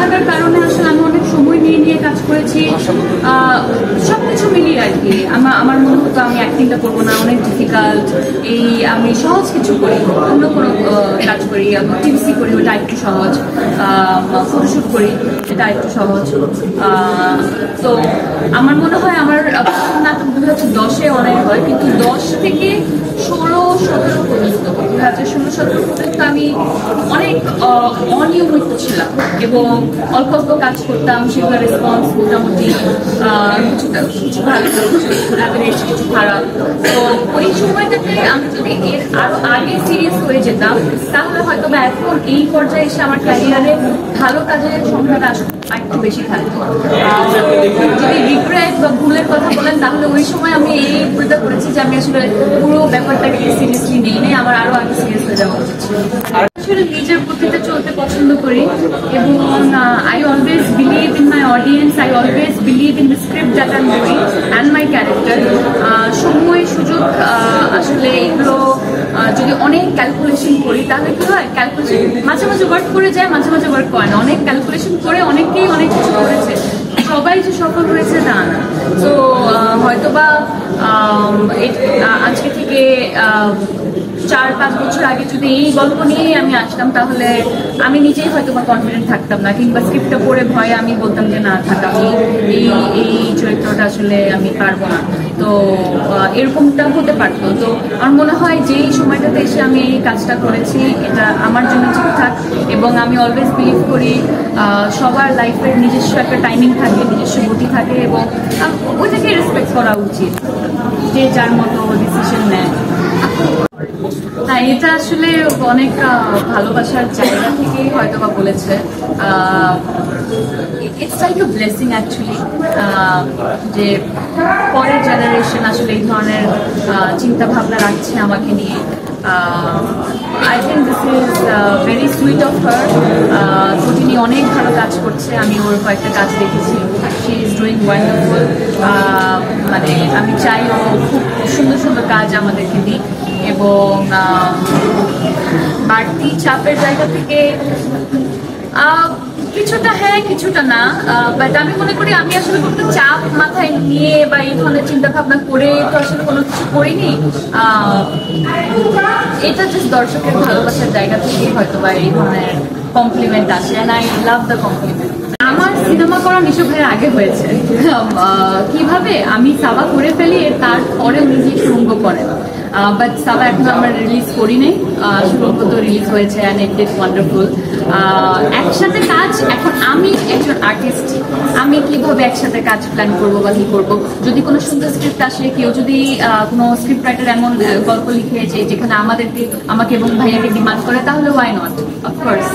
থাকার কারণে আসলে আমি অনেক সময় নিয়ে নিয়ে কাজ করেছি, সবকিছু মিলিয়ে আর কি। আমার মনে হতো আমি অ্যাক্টিংটা করবো না, অনেক ডিফিকাল্ট, আমি সহজ কিছু করি, অন্য কোনো কাজ করি, টিভিসি করি, ওটা একটু সহজ, ফটোশুট করি, এটা একটু সহজ। তো আমার মনে হয় আমার নাটক 2010-এ অনেক হয়, কিন্তু 10 থেকে 16-17 পর্যন্ত, 2016-17 পর্যন্ত আমি অনেক অনিয়মিত ছিলাম এবং অল্প অল্প কাজ করতাম, সেগুলো রেসপন্স মোটামুটি কিছু ভালো, কিছু খারাপ। তো ওই সময়টাতে আমি যদি এর আরো আগে সিরিয়াস হয়ে যেতাম, তাহলে হয়তো বা এখন এই পর্যায়ে এসে আমার ক্যারিয়ারে ভালো কাজের সংখ্যাটা একটু বেশি থাকতো। যদি রিগ্রেট বা ভুলের কথা বলেন, তাহলে ওই সময় আমি এই ভুলটা করেছি যে আমি আসলে পুরো ব্যাপারটাকে সিরিয়াসলি নিই নেই, আমার আরো আগে সিরিয়াস হয়ে যাওয়া উচিত ছিল। আসলে নিজের গতিতে চলতে পছন্দ করি এবং I always believe in my audience, I always believe in the script that I am doing and my character. সময় সুযোগ আসলে এগুলো যদি অনেক ক্যালকুলেশন করি তাহলে কি হয়, ক্যালকুলেশন মাঝে মাঝে ওয়ার্ক করে যায়, মাঝে মাঝে ওয়ার্ক করে না। অনেক ক্যালকুলেশন করে অনেকেই অনেক কিছু করেছে, সবাই যে সফল হয়েছে তা না। তো হয়তোবা আজকে থেকে 4-5 বছর আগে যদি এই গল্প নিয়ে আমি আসতাম, তাহলে আমি নিজেই হয়তো বা কনফিডেন্ট থাকতাম না, কিংবা স্ক্রিপ্টটা পড়ে ভয়ে আমি বলতাম যে না থাকা, এই চরিত্রটা আসলে আমি পারবো না। তো এরকমটা হতে পারতো। তো আমার মনে হয় যে এই সময়টাতে এসে আমি এই কাজটা করেছি, এটা আমার জন্য ঠিকঠাক। এবং আমি অলওয়েজ বিলিভ করি সবার লাইফের নিজস্ব একটা টাইমিং থাকে, নিজস্ব গতি থাকে, এবং ওইটাকে রেসপেক্ট করা উচিত, যে যার মতো ডিসিশন নেয়। না, এটা আসলে অনেক ভালোবাসার জায়গা থেকেই হয়তো বা বলেছে। It's like a blessing actually, যে পরের জেনারেশন আসলে এই ধরনের চিন্তা ভাবনা রাখছে আমাকে নিয়ে। I think this is very sweet of her. তিনি অনেক ভালো কাজ করছে, আমি ওর কয়েকটা কাজ দেখেছি, শি ইজ ডুইং ওয়ান্ডারফুল। মানে আমি চাই ও খুব সুন্দর সুন্দর কাজ আমাদেরকে দিক, এবং বাড়তি চাপের জায়গা থেকে কিছুটা হ্যাঁ কিছুটা না, বাট আমি মনে করি আমি আসলে কোনো চাপ মাথায় নিয়ে বা এই ধরনের চিন্তা ভাবনা করে তো আসলে কোনো কিছু করিনি। এটা জাস্ট দর্শকের ভালোবাসার জায়গা থেকে হয়তো বা এই ধরনের কমপ্লিমেন্ট আসে, and I love the compliment. আমার সিনেমা করা নিশো ভাইয়ের আগে হয়েছে। কিভাবে আমি সাবা করে ফেলি, তারপরে উনি যে সুরঙ্গ করেন, বাট সাবা এখন আমরা রিলিজ করি নাই, সুরঙ্গ তো রিলিজ হয়েছে, অ্যান্ড ইট ইজ ওয়ান্ডারফুল। একসাথে কাজ, এখন আমি একজন আর্টিস্ট, আমি কিভাবে একসাথে কাজ প্ল্যান করবো বা কি করবো। যদি কোনো সুন্দর স্ক্রিপ্ট আসে, কেউ যদি কোনো স্ক্রিপ্ট রাইটার এমন গল্প লিখেছে যেখানে আমাকে এবং ভাইয়াকে ডিমান্ড করে, তাহলে ওয়াই নট, অফকোর্স।